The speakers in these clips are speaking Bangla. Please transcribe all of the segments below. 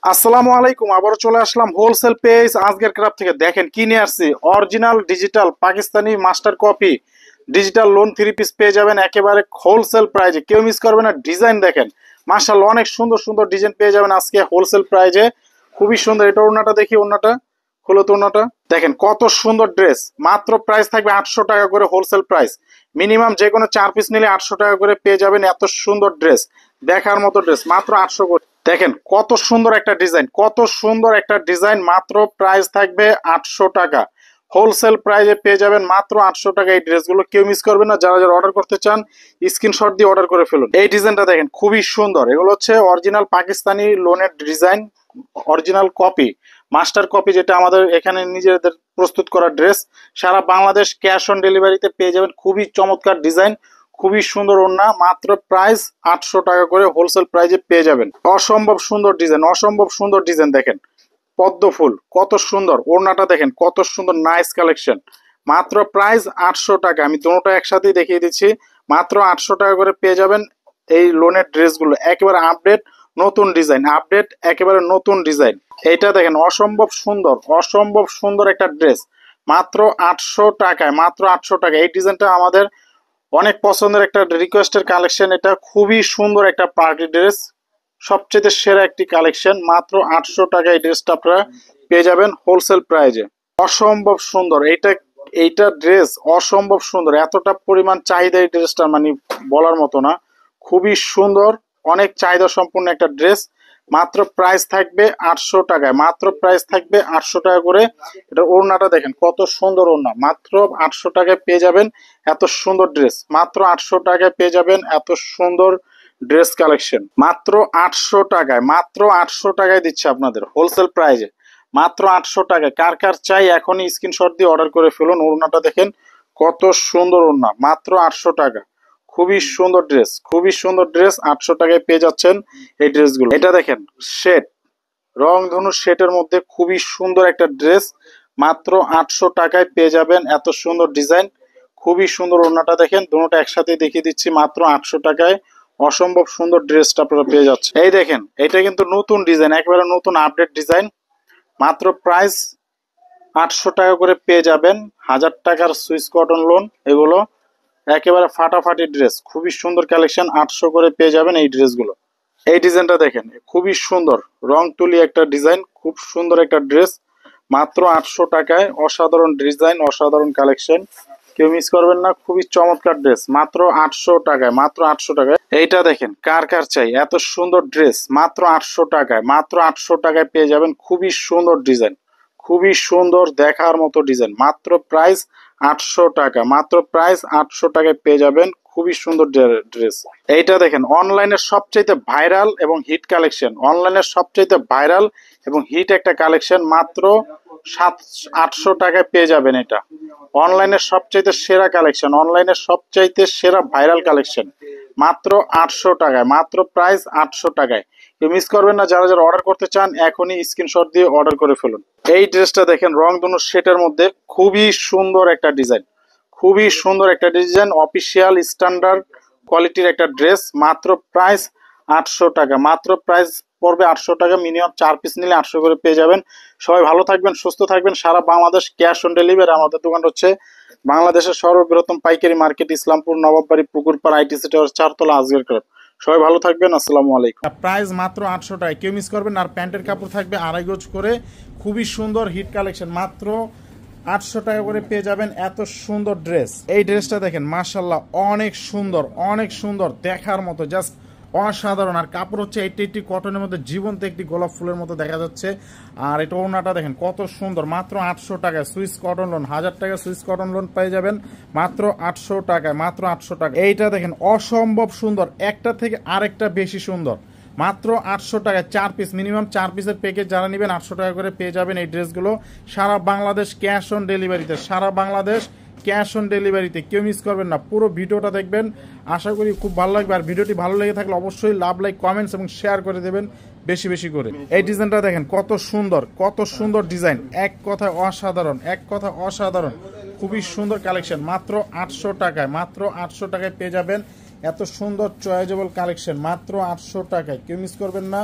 আসসালামু আলাইকুম, আবারও চলে আসলাম হোলসেল পেজ আজকের ক্রাফট থেকে। দেখেন কি নিয়ে আসছি, original digital Pakistani master copy digital loan 3 piece পেয়ে যাবেন একেবারে হোলসেল প্রাইজে, কেউ মিস করবে না। ডিজাইন দেখেন মাশাআল্লাহ, অনেক সুন্দর সুন্দর ডিজাইন পেয়ে যাবেন আজকে হোলসেল প্রাইজে, খুবই সুন্দর। এটা ওড়নাটা দেখি, ওড়নাটা হলো তো, ওড়নাটা দেখেন কত সুন্দর ড্রেস। মাত্র প্রাইস থাকবে 800 টাকা করে হোলসেল প্রাইস। মিনিমাম যে কোনো 4 পিস নিলে 800 টাকা করে পেয়ে যাবেন। এত সুন্দর ড্রেস, দেখার মতো ড্রেস, মাত্র 800 করে। দেখেন কত সুন্দর একটা ডিজাইন, কত সুন্দর একটা ডিজাইন। মাত্র প্রাইস থাকবে 800 টাকা হোলসেল প্রাইজে পেয়ে যাবেন মাত্র 800 টাকা। এই ড্রেসগুলো কেউ মিস করবেন না। যারা যারা অর্ডার করতে চান স্ক্রিনশট দিয়ে অর্ডার করে ফেলুন। এই ডিজাইনটা দেখেন খুবই সুন্দর। এগুলো হচ্ছে অরিজিনাল পাকিস্তানি লোনের design, original copy, master copy, যেটা আমাদের এখানে নিজেদের প্রস্তুত করা ড্রেস। সারা বাংলাদেশ ক্যাশ অন ডেলিভারিতে পেয়ে যাবেন। খুবই চমৎকার ডিজাইন, খুবই সুন্দর ওড়না। মাত্র প্রাইস 800 টাকা করে হোলসেল প্রাইজে পেয়ে যাবেন। অসম্ভব সুন্দর ডিজাইন, অসম্ভব সুন্দর ডিজাইন। দেখেন পদ্ম ফুল কত সুন্দর, ওড়নাটা দেখেন কত সুন্দর, নাইস কালেকশন। মাত্র প্রাইস 800 টাকা। আমি দুটোটা একসাথেই দেখিয়ে দিচ্ছি। মাত্র 800 টাকা করে পেয়ে যাবেন এই লোনের ড্রেসগুলো, একেবারে আপডেট নতুন ডিজাইন, আপডেট একেবারে নতুন ডিজাইন। এইটা দেখেন অসম্ভব সুন্দর, অসম্ভব সুন্দর একটা ড্রেস। মাত্র 800 টাকায়, মাত্র 800 টাকা। এই ডিজাইনটা আমাদের অনেক পছন্দের একটা রিকোয়েস্টের কালেকশন। এটা খুবই সুন্দর একটা পার্টি ড্রেস, সবচেয়ে সেরা একটি কালেকশন। মাত্র 800 টাকা এই ড্রেসটা আপনারা পেয়ে যাবেন হোলসেল প্রাইজে। অসম্ভব সুন্দর এইটা, এইটা ড্রেস অসম্ভব সুন্দর। এতটা পরিমাণ চাহিদা এই ড্রেসটা, মানে বলার মতো না। খুবই সুন্দর, অনেক চাহিদা সম্পূর্ণ একটা ড্রেস। মাত্র প্রাইস থাকবে 800 টাকায়, মাত্র প্রাইস থাকবে 800 টাকা করে। এটা ওড়নাটা দেখেন কত সুন্দর ওড়না। মাত্র 800 টাকায় পেয়ে যাবেন এত সুন্দর ড্রেস। মাত্র 800 টাকায় পেয়ে যাবেন এত সুন্দর ড্রেস কালেকশন। মাত্র 800 টাকায়, মাত্র 800 টাকায় দিচ্ছে আপনাদের হোলসেল প্রাইজে। মাত্র 800 টাকায়। কার কার চাই এখনই স্ক্রিনশট দিয়ে অর্ডার করে ফেলুন। ওড়নাটা দেখেন কত সুন্দর ওড়না। মাত্র 800 টাকা, খুবই সুন্দর ড্রেস, খুবই সুন্দর ড্রেস। 800 টাকায় পেয়ে যাচ্ছেন এই ড্রেসগুলো। এটা দেখেন শেড, রং ধনু শেডের মধ্যে খুবই সুন্দর একটা ড্রেস। মাত্র 800 টাকায় পেয়ে যাবেন এত সুন্দর ডিজাইন, খুবই সুন্দর। ওড়নাটা দেখেন, দুটোটা একসাথে দেখিয়ে দিচ্ছি। মাত্র 800 টাকায় অসম্ভব সুন্দর ড্রেসটা আপনারা পেয়ে যাচ্ছে। এই দেখেন এটা কিন্তু নতুন ডিজাইন, একেবারে নতুন আপডেট ডিজাইন। মাত্র প্রাইস 800 টাকা করে পেয়ে যাবেন। 1000 টাকার সুইস কটন লোন, এগুলো একেবারে ফাটাফাটি ড্রেস, খুবই সুন্দর কালেকশন। 800 করে পেয়ে যাবেন এই ড্রেসগুলো। এই ডিজাইনটা দেখেন খুবই সুন্দর, রং তুলি একটা ডিজাইন, খুব সুন্দর একটা ড্রেস। মাত্র 800 টাকায় অসাধারণ ডিজাইন, অসাধারণ কালেকশন, কেউ মিস করবেন না। খুবই চমৎকার ড্রেস, মাত্র 800 টাকায়, মাত্র 800 টাকায়। এইটা দেখেন কার কার চাই এত সুন্দর ড্রেস। মাত্র 800 টাকায়, মাত্র 800 টাকায় পেয়ে যাবেন। খুবই সুন্দর ডিজাইন, খুবই সুন্দর, দেখার মতো ডিজাইন। মাত্র প্রাইস 800 টাকা, মাত্র প্রাইস 800 টাকায় পেয়ে যাবেন খুবই সুন্দর ড্রেস। এইটা দেখেন অনলাইনের সবচাইতে ভাইরাল এবং হিট কালেকশন, অনলাইনের সবচাইতে ভাইরাল এবং হিট একটা কালেকশন। মাত্র 800 টাকায় পেয়ে যাবেন এটা। অনলাইনের সবচাইতে সেরা কালেকশন, অনলাইনের সবচাইতে সেরা ভাইরাল কালেকশন। মাত্র 800 টাকায়, মাত্র প্রাইস 800 টাকায়। কেউ মিস করবেন না। যারা যারা অর্ডার করতে চান এখনই স্ক্রিনশট দিয়ে অর্ডার করে ফেলুন। এই ড্রেসটা দেখেন রং ধনু সেটের মধ্যে খুবই সুন্দর একটা ডিজাইন, খুবই সুন্দর একটা ডিজাইন, অফিসিয়াল স্ট্যান্ডার্ড কোয়ালিটির একটা ড্রেস। মাত্র প্রাইস 800 টাকা, মাত্র প্রাইস পড়বে 800 টাকা। মিনিমাম 4 পিস নিলে 800 করে পেয়ে যাবেন। সবাই ভালো থাকবেন, সুস্থ থাকবেন। সারা বাংলাদেশ ক্যাশ অন ডেলিভারি। আমাদের দোকান হচ্ছে বাংলাদেশের সর্ববৃহত্তম পাইকারি market, Islampur Nawabbari পুকুরপাড় ITC tower 4 তলা, আজকের ক্লাব। সবাই ভালো থাকবেন, আসসালামু আলাইকুম। প্রাইস মাত্র 800 টাকা, কেউ মিস করবেন। আর প্যান্টের কাপড় থাকবে 2.5 গজ করে, খুবই সুন্দর হিট কালেকশন। মাত্র 800 টাকা করে পেয়ে যাবেন এত সুন্দর ড্রেস। এই ড্রেসটা দেখেন মাশাআল্লাহ, অনেক সুন্দর, অনেক সুন্দর, দেখার মতো, জাস্ট অসাধারণ। আর কাপড় হচ্ছে 80 কটনের মধ্যে জীবন্ত একটি গোলাপ ফুলের মতো দেখা যাচ্ছে। আর এটা ওড়নাটা দেখেন কত সুন্দর। মাত্র 800 টাকায় সুইস কটন লোন, 1000 টাকা সুইস কটন লোন পেয়ে যাবেন মাত্র 800 টাকায়, মাত্র 800 টাকা। এইটা দেখেন অসম্ভব সুন্দর, একটা থেকে আরেকটা বেশি সুন্দর। মাত্র 800 টাকায় 4 পিস, মিনিমাম 4 পিসের প্যাকেজ যারা নেবেন 800 টাকা করে পেয়ে যাবেন এই ড্রেসগুলো। সারা বাংলাদেশ ক্যাশ অন ডেলিভারিতে, সারা বাংলাদেশ ক্যাশ অন ডেলিভারিতে, কেউ মিস করবেন না। পুরো ভিডিওটা দেখবেন, আশা করি খুব ভালো লাগবে। আর ভিডিওটি ভালো লেগে থাকলে অবশ্যই লাভ, লাইক, কমেন্টস এবং শেয়ার করে দেবেন বেশি বেশি করে। এই ডিজাইনটা দেখেন কত সুন্দর, কত সুন্দর ডিজাইন, এক কথায় অসাধারণ, এক কথা অসাধারণ, খুবই সুন্দর কালেকশন। মাত্র 800 টাকায়, মাত্র 800 টাকায় পেয়ে যাবেন এত সুন্দর চয়েজেবল কালেকশন। মাত্র 800 টাকায়, কেউ মিস করবেন না।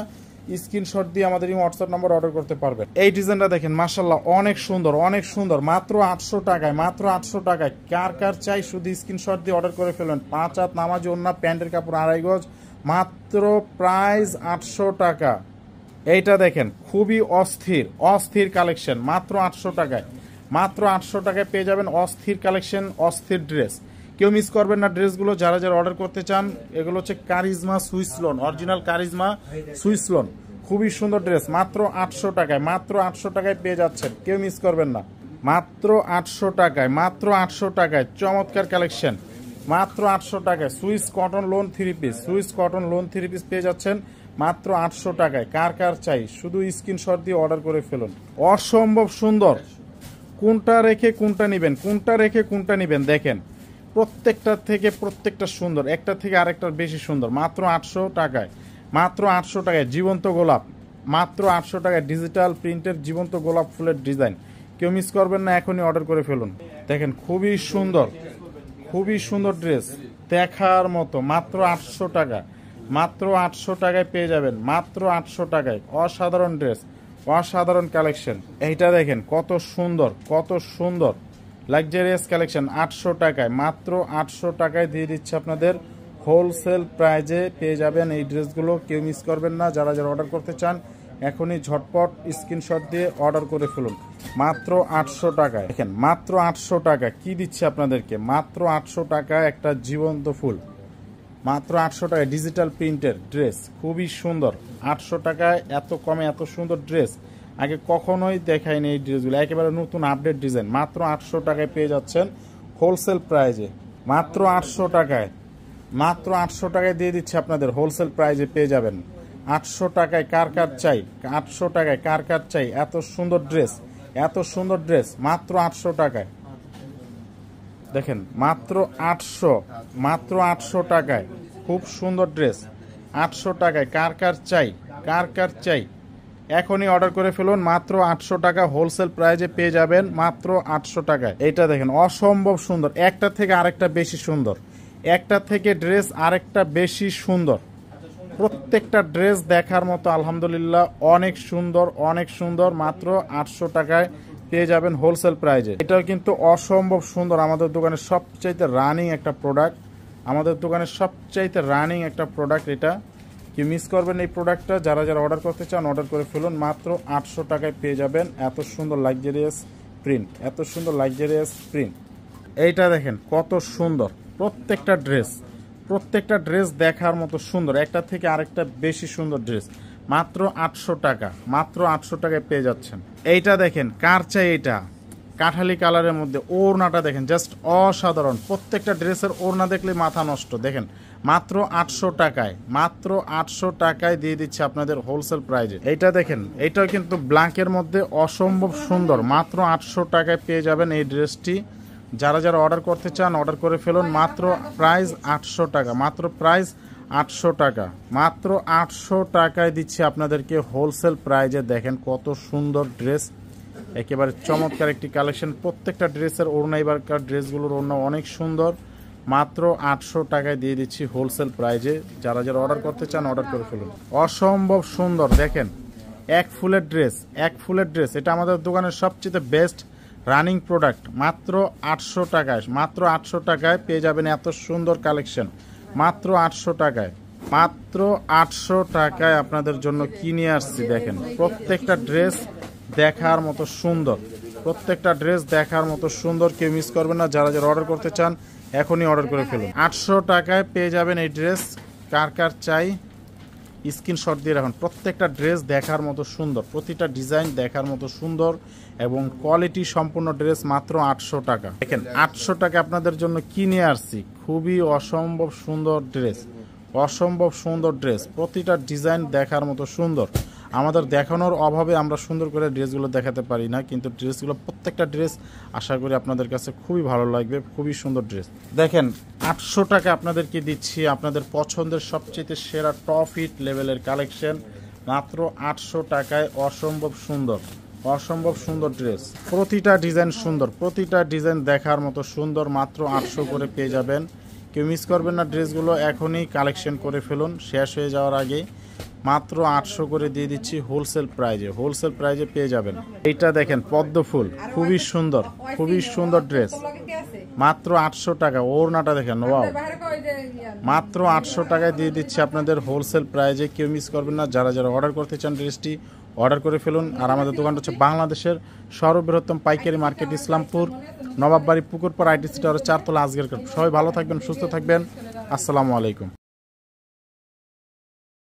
স্ক্রিনশট দিয়ে আমাদের এই হোয়াটসঅ্যাপ নাম্বার অর্ডার করতে পারবেন। এই ডিজাইনটা দেখেন মাশাআল্লাহ অনেক সুন্দর, অনেক সুন্দর, মাত্র 800 টাকায়, মাত্র 800 টাকায়। কার কার চাই শুধু স্ক্রিনশট দিয়ে অর্ডার করে ফেলুন। 5 হাত নামাজি ওড়না, প্যান্টের কাপড় 2.5 গজ, মাত্র প্রাইস 800 টাকা। এইটা দেখেন খুবই অস্থির অস্থির কালেকশন, মাত্র 800 টাকায়, মাত্র 800 টাকায় পেয়ে যাবেন অস্থির কালেকশন, অস্থির ড্রেস। কেউ মিস করবেন না ড্রেসগুলো। যারা যারা অর্ডার করতে চান, এগুলো হচ্ছে charisma Swiss loan, original charisma Swiss loan, খুবই সুন্দর ড্রেস, মাত্র 800 টাকায়, মাত্র 800 টাকায় পেয়ে যাচ্ছেন, কেউ মিস করবেন না। মাত্র 800 টাকায়, মাত্র 800 টাকায় চমৎকার কালেকশন, মাত্র 800 টাকায় Swiss cotton loan 3 piece, Swiss cotton loan 3 piece পেয়ে যাচ্ছেন মাত্র 800 টাকায়। কার কার চাই শুধু স্ক্রিনশট দিয়ে অর্ডার করে ফেলুন। অসম্ভব সুন্দর, কোনটা রেখে কোনটা নেবেন, কোনটা রেখে কোনটা নেবেন দেখেন, প্রত্যেকটা থেকে প্রত্যেকটা সুন্দর, একটা থেকে আরেকটার বেশি সুন্দর, মাত্র 800 টাকায়, মাত্র 800 টাকায়। জীবন্ত গোলাপ, মাত্র 800 টাকায় ডিজিটাল প্রিন্টের জীবন্ত গোলাপ ফুলের ডিজাইন, কেউ মিস করবেন না, এখনই অর্ডার করে ফেলুন। দেখেন খুবই সুন্দর, খুবই সুন্দর ড্রেস দেখার মতো, মাত্র 800 টাকা, মাত্র 800 টাকায় পেয়ে যাবেন, মাত্র 800 টাকায়। অসাধারণ ড্রেস, অসাধারণ কালেকশন। এইটা দেখেন কত সুন্দর, কত সুন্দর লাক্সারিয়াস কালেকশন, 800 টাকায়, মাত্র 800 টাকায় দিয়ে দিচ্ছে আপনাদের হোলসেল প্রাইজে পেয়ে যাবেন এই ড্রেসগুলো, কেউ মিস করবেন না। যারা যারা অর্ডার করতে চান এখনই ঝটপট স্ক্রিনশট দিয়ে অর্ডার করে ফেলুন, মাত্র 800 টাকায়। দেখেন মাত্র 800 টাকা কি দিচ্ছে আপনাদেরকে, মাত্র 800 টাকা একটা জীবন্ত ফুল, মাত্র 800 টাকায় ডিজিটাল প্রিন্টের ড্রেস, খুবই সুন্দর। 800 টাকায় এত কমে এত সুন্দর ড্রেস আগে কখনোই দেখায়নি। এই ড্রেসগুলো একেবারে নতুন আপডেট ডিজাইন, মাত্র 800 টাকায় পেয়ে যাচ্ছেন হোলসেল প্রাইজে, মাত্র 800 টাকায়, মাত্র 800 টাকায় দিয়ে দিচ্ছে আপনাদের হোলসেল প্রাইজে পেয়ে যাবেন। 800 টাকায় কার কার চাই, 800 টাকায় কার কার চাই এত সুন্দর ড্রেস, এত সুন্দর ড্রেস, মাত্র 800 টাকায়। দেখেন মাত্র 800, মাত্র 800 টাকায় খুব সুন্দর ড্রেস, 800 টাকায় কার কার চাই, কার কার চাই এখনই অর্ডার করে ফেলুন, মাত্র 800 টাকা হোলসেল প্রাইজে পেয়ে যাবেন, মাত্র 800 টাকায়। এটা দেখেন অসম্ভব সুন্দর, একটা থেকে আরেকটা বেশি সুন্দর, একটা থেকে ড্রেস আরেকটা বেশি সুন্দর, প্রত্যেকটা ড্রেস দেখার মতো আলহামদুলিল্লাহ অনেক সুন্দর, অনেক সুন্দর, মাত্র 800 টাকায় পেয়ে যাবেন হোলসেল প্রাইজে। এটাও কিন্তু অসম্ভব সুন্দর, আমাদের দোকানের সবচাইতে রানিং একটা প্রোডাক্ট, আমাদের দোকানের সবচাইতে রানিং একটা প্রোডাক্ট। এটা কি মিস করবেন এই প্রোডাক্টটা। যারা যারা অর্ডার করতে চান অর্ডার করে ফেলুন, মাত্র 800 টাকায় পেয়ে যাবেন এত সুন্দর লাক্সারিয়াস প্রিন্ট, এত সুন্দর লাক্সারিয়াস প্রিন্ট। এইটা দেখেন কত সুন্দর, প্রত্যেকটা ড্রেস, প্রত্যেকটা ড্রেস দেখার মতো সুন্দর, একটা থেকে আরেকটা বেশি সুন্দর ড্রেস, মাত্র 800 টাকা, মাত্র 800 টাকায় পেয়ে যাচ্ছেন। এইটা দেখেন কার চাই, এটা কাঠালি কালারের মধ্যে, ওড়নাটা দেখেন জাস্ট অসাধারণ, প্রত্যেকটা ড্রেসের ওড়না দেখলে মাথা নষ্ট। দেখেন মাত্র 800 টাকায়, মাত্র 800 টাকায় দিয়ে দিচ্ছে আপনাদের হোলসেল প্রাইজে। এইটা দেখেন, এইটাও কিন্তু ব্ল্যাকের মধ্যে অসম্ভব সুন্দর, মাত্র 800 টাকায় পেয়ে যাবেন এই ড্রেসটি। যারা যারা অর্ডার করতে চান অর্ডার করে ফেলুন, মাত্র প্রাইস 800 টাকা, মাত্র প্রাইস 800 টাকা, মাত্র 800 টাকায় দিচ্ছি আপনাদেরকে হোলসেল প্রাইজে। দেখেন কত সুন্দর ড্রেস, একেবারে চমৎকার একটি কালেকশন, প্রত্যেকটা ড্রেসের ওড়না, এবারকার ড্রেসগুলোর ওড়না অনেক সুন্দর, মাত্র 800 টাকায় দিয়ে দিচ্ছি হোলসেল প্রাইজে। যারা যারা অর্ডার করতে চান অর্ডার করে ফেলুন। অসম্ভব সুন্দর দেখেন এক ফুলের ড্রেস, এক ফুলের ড্রেস, এটা আমাদের দোকানের সবচেয়ে বেস্ট রানিং প্রোডাক্ট, মাত্র 800 টাকায়, মাত্র 800 টাকায় পেয়ে যাবেন এত সুন্দর কালেকশন, মাত্র 800 টাকায়, মাত্র 800 টাকায় আপনাদের জন্য কি নিয়ে আসছি দেখেন, প্রত্যেকটা ড্রেস দেখার মতো সুন্দর, প্রত্যেকটা ড্রেস দেখার মতো সুন্দর, কেউ মিস করবেন না। যারা যারা অর্ডার করতে চান এখনই অর্ডার করে ফেলুন। 800 টাকায় পেয়ে যাবেন এই ড্রেস, কার কার চাই স্ক্রিনশট দিয়ে রাখুন। প্রত্যেকটা ড্রেস দেখার মতো সুন্দর, প্রতিটা ডিজাইন দেখার মতো সুন্দর এবং কোয়ালিটি সম্পূর্ণ ড্রেস, মাত্র 800 টাকা। দেখেন 800 টাকা আপনাদের জন্য কি নিয়ে আসছি, খুবই অসম্ভব সুন্দর ড্রেস, অসম্ভব সুন্দর ড্রেস, প্রতিটা ডিজাইন দেখার মতো সুন্দর। আমাদের দেখানোর অভাবে আমরা সুন্দর করে ড্রেসগুলো দেখাতে পারি না, কিন্তু ড্রেসগুলো প্রত্যেকটা ড্রেস আশা করি আপনাদের কাছে খুবই ভালো লাগবে, খুবই সুন্দর ড্রেস। দেখেন 800 টাকা আপনাদেরকে দিচ্ছি আপনাদের পছন্দের সবচেয়ে সেরা টপ হিট লেভেলের কালেকশন, মাত্র 800 টাকায় অসম্ভব সুন্দর, অসম্ভব সুন্দর ড্রেস, প্রতিটা ডিজাইন সুন্দর, প্রতিটা ডিজাইন দেখার মতো সুন্দর, মাত্র 800 করে পেয়ে যাবেন। কেউ মিস করবেন না ড্রেসগুলো, এখনই কালেকশন করে ফেলুন শেষ হয়ে যাওয়ার আগে। মাত্র 800 করে দিয়ে দিচ্ছি হোলসেল প্রাইজে পেয়ে যাবেন। এইটা দেখেন পদ্ম ফুল, খুবই সুন্দর ড্রেস, মাত্র 800 টাকা। ওড়নাটা দেখেন, ওয়াও, মাত্র 800 টাকায় দিয়ে দিচ্ছি আপনাদের হোলসেল প্রাইজে। কেউ মিস করবেন না। যারা যারা অর্ডার করতে চান ড্রেসটি অর্ডার করে ফেলুন। আর আমাদের দোকানটা হচ্ছে বাংলাদেশের সর্ববৃহত্তম পাইকারি মার্কেট, ইসলামপুর নবাববাড়ি পুকুরপাড় ITC টাওয়ারের 4 তলা আজকের ক্রাফট। সবাই ভালো থাকবেন, সুস্থ থাকবেন। আসসালামু আলাইকুম।